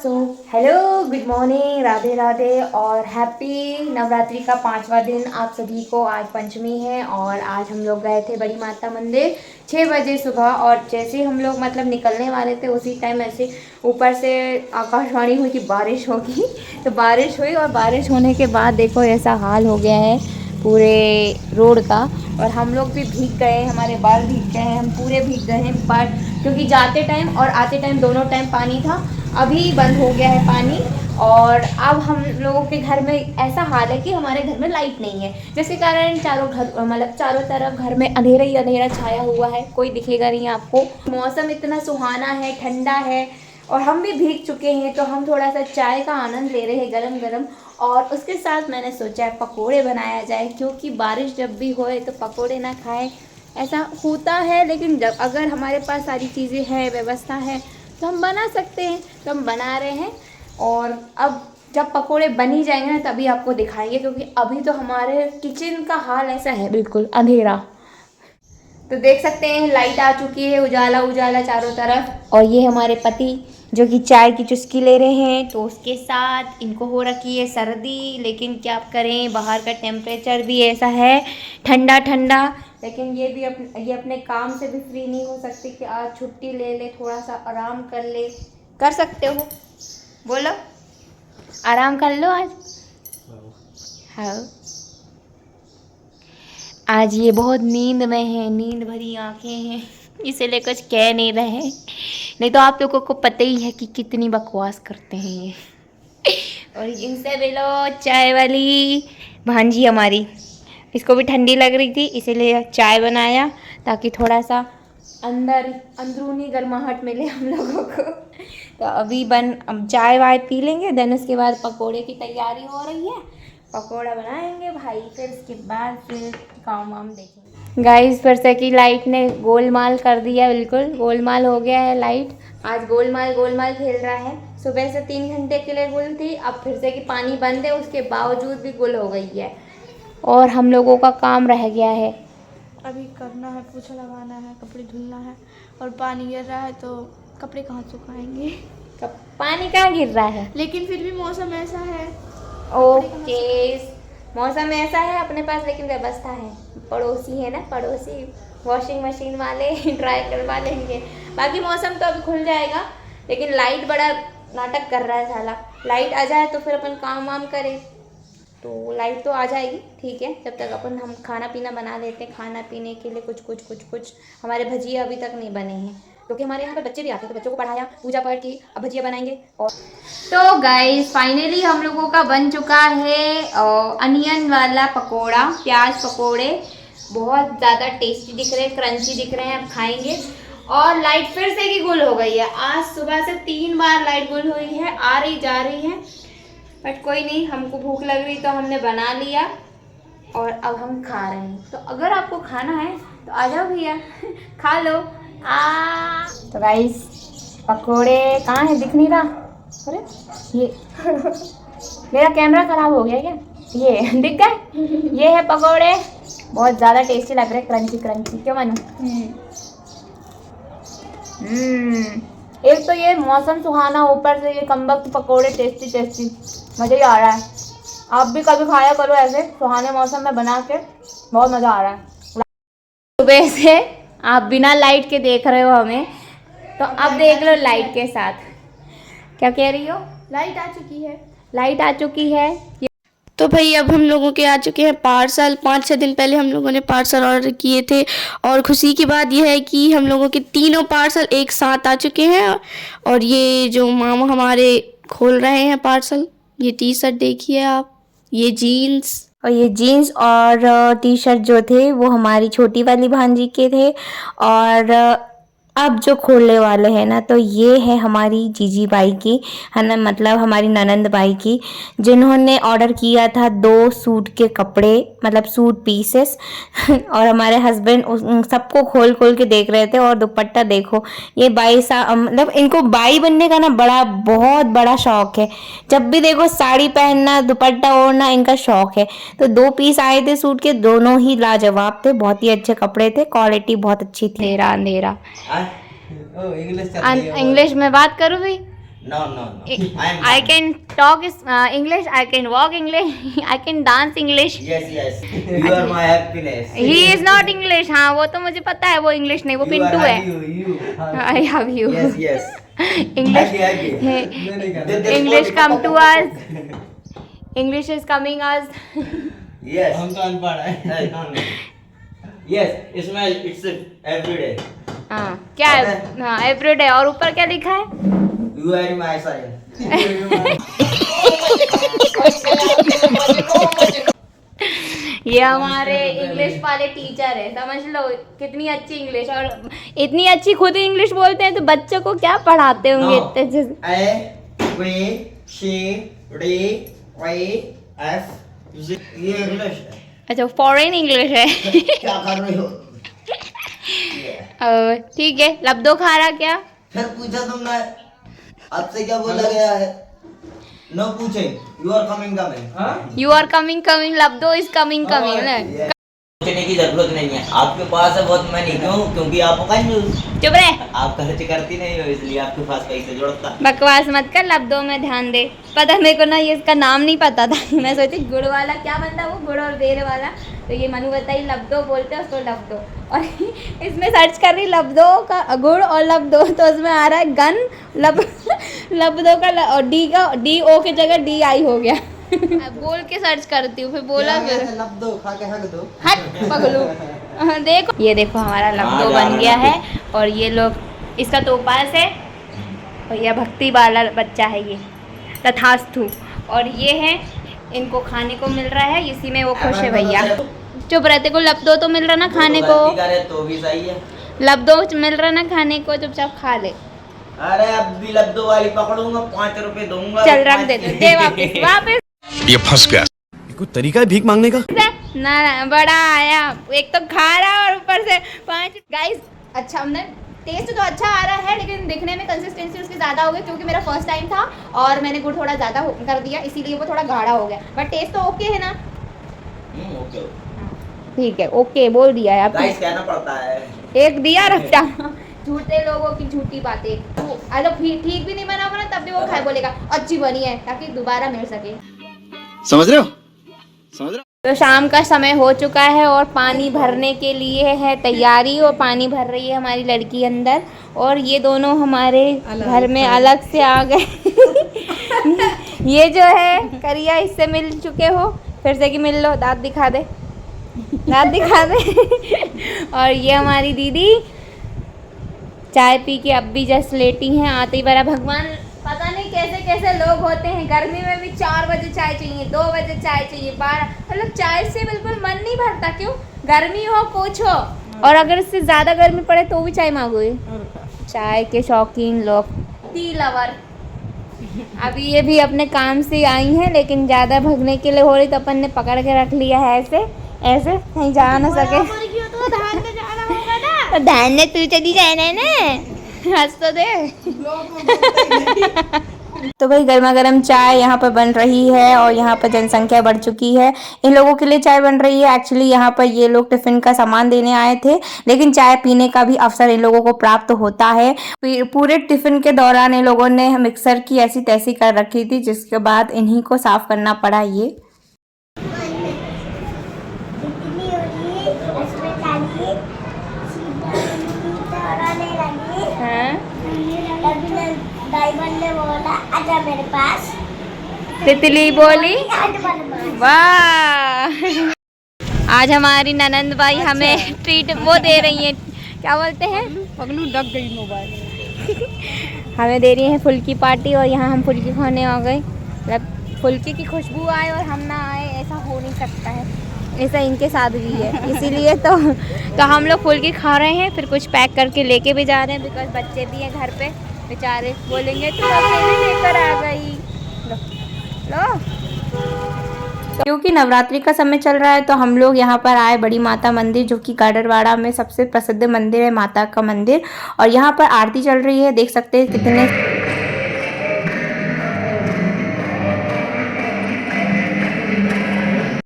So hello, good morning, Radhe Radhe और happy Navratri का 5वां दिन आप सभी को। आज पंचमी है और आज हम लोग गए थे बड़ी माता मंदिर 6 बजे सुबह। और जैसे ही हम लोग मतलब निकलने वाले थे उसी टाइम ऐसे ऊपर से आकाशवाणी हुई कि बारिश होगी। तो बारिश हुई और बारिश होने के बाद देखो ऐसा हाल हो गया है पूरे रोड का। और हम लोग भी भीग गए, हमारे बाल भीग गए हैं, हम पूरे भीग गए हैं। पर क्योंकि जाते टाइम और आते टाइम दोनों टाइम पानी था, अभी बंद हो गया है पानी। और अब हम लोगों के घर में ऐसा हाल है कि हमारे घर में लाइट नहीं है, जिसके कारण चारों घर मतलब चारों तरफ घर में अंधेरा ही अंधेरा छाया हुआ है, कोई दिखेगा नहीं आपको। मौसम इतना सुहाना है, ठंडा है और हम भी भीग चुके हैं, तो हम थोड़ा सा चाय का आनंद ले रहे हैं गरम गरम। और उसके साथ मैंने सोचा है पकोड़े बनाया जाए, क्योंकि बारिश जब भी होए तो पकोड़े ना खाएं ऐसा होता है। लेकिन जब अगर हमारे पास सारी चीज़ें हैं, व्यवस्था है, तो हम बना सकते हैं। तो हम बना रहे हैं और अब जब पकोड़े बन ही जाएंगे ना तभी आपको दिखाएंगे, क्योंकि अभी तो हमारे किचन का हाल ऐसा है, बिल्कुल अंधेरा। तो देख सकते हैं लाइट आ चुकी है, उजाला उजाला चारों तरफ। और ये हमारे पति जो कि चाय की चुस्की ले रहे हैं, तो उसके साथ इनको हो रखी है सर्दी। लेकिन क्या करें, बाहर का टेम्परेचर भी ऐसा है ठंडा ठंडा। लेकिन ये भी ये अपने काम से भी फ्री नहीं हो सकते कि आज छुट्टी ले ले, थोड़ा सा आराम कर ले। कर सकते हो, बोलो आराम कर लो आज। हाँ, आज ये बहुत नींद में है, नींद भरी आंखें हैं, इसीलिए कुछ कह नहीं रहे। नहीं तो आप लोगों को पता ही है कि कितनी बकवास करते हैं ये। और इनसे मिलो चाय वाली भांजी हमारी, इसको भी ठंडी लग रही थी इसीलिए चाय बनाया, ताकि थोड़ा सा अंदरूनी गर्माहट मिले हम लोगों को। तो अभी अब चाय वाय पी लेंगे, देन उसके बाद पकोड़े की तैयारी हो रही है। पकोड़ा बनाएंगे भाई, फिर उसके बाद फिर काम वाम देखेंगे। गाइस फिर से की लाइट ने गोलमाल कर दिया, बिल्कुल गोलमाल हो गया है लाइट। आज गोलमाल गोलमाल खेल रहा है। सुबह से 3 घंटे के लिए गुल थी, अब फिर से कि पानी बंद है उसके बावजूद भी गुल हो गई है। और हम लोगों का काम रह गया है, अभी करना है, पोछा लगाना है, कपड़े धुलना है। और पानी गिर रहा है तो कपड़े कहाँ सुखाएंगे। पानी कहाँ गिर रहा है, लेकिन फिर भी मौसम ऐसा है। ओके मौसम ऐसा है अपने पास, लेकिन व्यवस्था है। पड़ोसी है ना, पड़ोसी वॉशिंग मशीन वाले ड्राई करवा लेंगे। बाकी मौसम तो अभी खुल जाएगा, लेकिन लाइट बड़ा नाटक कर रहा है साला। लाइट आ जाए तो फिर अपन काम वाम करें। तो लाइट तो आ जाएगी, ठीक है, जब तक अपन हम खाना पीना बना लेते हैं। खाना पीने के लिए कुछ हमारे भजिया अभी तक नहीं बने हैं, क्योंकि हमारे यहाँ पे बच्चे भी आते हैं, तो बच्चों को पढ़ाया, पूजा पाठ की, अब भजिया बनाएंगे। और तो गाइस फाइनली हम लोगों का बन चुका है अनियन वाला पकोड़ा, प्याज पकोड़े। बहुत ज़्यादा टेस्टी दिख रहे हैं, क्रंची दिख रहे हैं, अब खाएंगे। और लाइट फिर से की गुल हो गई है, आज सुबह से 3 बार लाइट गुल हुई है, आ रही जा रही है। बट कोई नहीं, हमको भूख लग रही तो हमने बना लिया और अब हम खा रहे हैं। तो अगर आपको खाना है तो आ जाओ भैया खा लो। तो गाइस पकोड़े कहाँ है, दिख नहीं रहा। अरे ये मेरा कैमरा खराब हो गया क्या, ये दिख गए। ये है पकोड़े, बहुत ज़्यादा टेस्टी लग रहे हैं, क्रंची क्रंची। क्यों मानू, एक तो ये मौसम सुहाना, ऊपर से ये कमबख्त पकोड़े टेस्टी टेस्टी, मज़ा ही आ रहा है। आप भी कभी खाया करो ऐसे सुहाने मौसम में बना के, बहुत मज़ा आ रहा है। सुबह से आप बिना लाइट के देख रहे हो हमें, तो अब देख लो लाइट के साथ। क्या कह रही हो, लाइट आ चुकी है, लाइट आ चुकी है। तो भाई अब हम लोगों के आ चुके हैं पार्सल। 5-6 दिन पहले हम लोगों ने पार्सल ऑर्डर किए थे, और खुशी की बात यह है कि हम लोगों के तीनों पार्सल एक साथ आ चुके हैं। और ये जो मामा हमारे खोल रहे हैं पार्सल, ये टी शर्ट देखिए आप, ये जीन्स और टी शर्ट जो थे वो हमारी छोटी वाली भांजी के थे। और अब जो खोलने वाले हैं ना, तो ये है हमारी जीजी बाई की, है ना, मतलब हमारी ननंद बाई की, जिन्होंने ऑर्डर किया था 2 सूट के कपड़े, मतलब सूट पीसेस और हमारे हस्बैंड सबको खोल खोल के देख रहे थे। और दुपट्टा देखो, ये मतलब इनको बाई बनने का ना बहुत बड़ा शौक है। जब भी देखो साड़ी पहनना, दुपट्टा ओढ़ना इनका शौक है। तो 2 पीस आए थे सूट के, दोनों ही लाजवाब थे, बहुत ही अच्छे कपड़े थे, क्वालिटी बहुत अच्छी थी। अंधेरा इंग्लिश में बात करो भाई। No, no, no. I am. I can talk English, I can walk English, I can dance English. Yes, yes. You are my happiness. He is not English. हाँ वो तो मुझे पता है, वो इंग्लिश नहीं, वो You पिंटू are है. happy, you. I have you. Yes, yes. English. Happy, happy. English come to us. English is coming us. Yes. हम तो अनपढ़ है। No, no. Yes, Ismail, it's every day. हाँ क्या है? हाँ एवरीडे. और ऊपर क्या लिखा है? You are my son. ये हमारे इंग्लिश वाले टीचर है, समझ लो कितनी अच्छी इंग्लिश, और इतनी अच्छी खुद इंग्लिश बोलते हैं तो बच्चों को क्या पढ़ाते होंगे इतने अच्छे से. A, B, C, D, E, F. ये इंग्लिश है. अच्छा फॉरेन इंग्लिश है. क्या कर रही हो? ठीक है. लब्दो खा रहा क्या? फिर पूछा तुमने, आपसे क्या बोला गया है? नो पूछे. You are coming. You are coming coming. लब्दो इज कमिंग कमिंग. पूछने की जरूरत नहीं है. आपके पास है बहुत, मैं नहीं क्यों? क्योंकि आप कंजूस. चुप रहे. आप खर्च करती नहीं हो, इसलिए आपके पास पैसे जोड़ता. बकवास मत कर. लब्दो में ध्यान दे. पता मेरे को ना ये इसका नाम नहीं पता था. मैं सोची गुड़ वाला क्या बनता वो, गुड़ और बेर वाला. तो ये मनु बताई लब्दो बोलते हैं उसको, लब्दो. और इसमें सर्च कर रही लब्दो का गुड़ और लब्दो, तो उसमें आ रहा है गन लब्दो का, और डी ओ की जगह डी आई हो गया. बोल के सर्च करती हूँ, फिर बोला फिर लब्दो खा के हक दो। हट पगलू. देखो ये देखो हमारा लब्दो बन गया है. और ये लोग इसका तो उपास है, और यह भक्ति वाला बच्चा है ये, तथास्तु. और ये है, इनको खाने को मिल रहा है, इसी में वो खुश है भैया. चुप रहते को. लब्दो तो मिल रहा ना खाने को, तो भी सही है. लब्दो मिल रहा ना खाने को, चुपचाप खा ले. अरे अब भी लब्दो वाली पकड़ूंगा, 5 रुपए दूंगा. चल रख दे वापस वापस. ये फंस गया। कोई तरीका है भीख मांगने का? ना बड़ा आया, एक तो खा रहा और ऊपर से 5. गाइस अच्छा, हमने टेस्ट तो अच्छा आ रहा है, लेकिन दिखने में कंसिस्टेंसी उसकी ज़्यादा हो गई, क्योंकि मेरा फर्स्ट टाइम था और मैंने गुड़ थोड़ा ज़्यादा कर दिया, इसीलिए वो थोड़ा गाढ़ा हो गया. बट टेस्ट तो ओके है ना? ओके. ठीक है, ओके बोल दिया है. गाइस कहना पड़ता है. एक दिया रखता. झूठे लोगों की झूठी बातें. अगर ठीक भी नहीं बना होगा ना, तब भी वो खाए बोलेगा अच्छी बनी है, ताकि दोबारा मिल सके. समझ रहे हो? समझ रहे हो? तो शाम का समय हो चुका है और पानी भरने के लिए है तैयारी, और पानी भर रही है हमारी लड़की अंदर, और ये दोनों हमारे घर में अलग से आ गए. ये जो है करिया, इससे मिल चुके हो, फिर से कि मिल लो. दांत दिखा दे, दांत दिखा दे. और ये हमारी दीदी चाय पी के अब भी जस्ट लेटी हैं. आते ही बड़ा भगवान, पता नहीं कैसे कैसे लोग होते हैं. गर्मी में भी 4 बजे चाय चाहिए, 2 बजे चाय चाहिए, 12, मतलब चाय से बिल्कुल मन नहीं भरता. क्यों? गर्मी हो कुछ हो, और अगर इससे ज़्यादा गर्मी पड़े तो भी चाय मांगोगे. चाय के शौकीन लोग, टी लवर. अभी ये भी अपने काम से आई हैं, लेकिन ज़्यादा भगने के लिए हो रही, तो अपन ने पकड़ के रख लिया है ऐसे ऐसे, कहीं जा ना सके. तो धान ने तू चली जाना है ना, हंस तो दे. तो भाई गर्मा गर्म चाय यहाँ पर बन रही है, और यहाँ पर जनसंख्या बढ़ चुकी है. इन लोगों के लिए चाय बन रही है. एक्चुअली यहाँ पर ये लोग टिफिन का सामान देने आए थे, लेकिन चाय पीने का भी अवसर इन लोगों को प्राप्त होता है. पूरे टिफिन के दौरान इन लोगों ने मिक्सर की ऐसी तैसी कर रखी थी, जिसके बाद इन्हीं को साफ करना पड़ा. ये मेरे पास तितली बोली वाह. आज हमारी ननंद भाई हमें ट्रीट वो दे रही हैं, क्या बोलते हैं, पगलू लग गई मोबाइल. हमें दे रही हैं फुल्की पार्टी, और यहाँ हम फुल्की खाने आ गए. मतलब फुल्की की खुशबू आए और हम ना आए, ऐसा हो नहीं सकता है. ऐसा इनके साथ भी है, इसीलिए तो हम लोग फुल्की खा रहे हैं, फिर कुछ पैक करके लेके भी जा रहे हैं, बिकॉज बच्चे भी हैं घर पे. बेचारे बोलेंगे तो अकेले लेकर आ गई. लो क्योंकि नवरात्रि का समय चल रहा है, तो हम लोग यहाँ पर आए बड़ी माता मंदिर, जो कि गाडरवाड़ा में सबसे प्रसिद्ध मंदिर है, माता का मंदिर. और यहाँ पर आरती चल रही है, देख सकते हैं कितने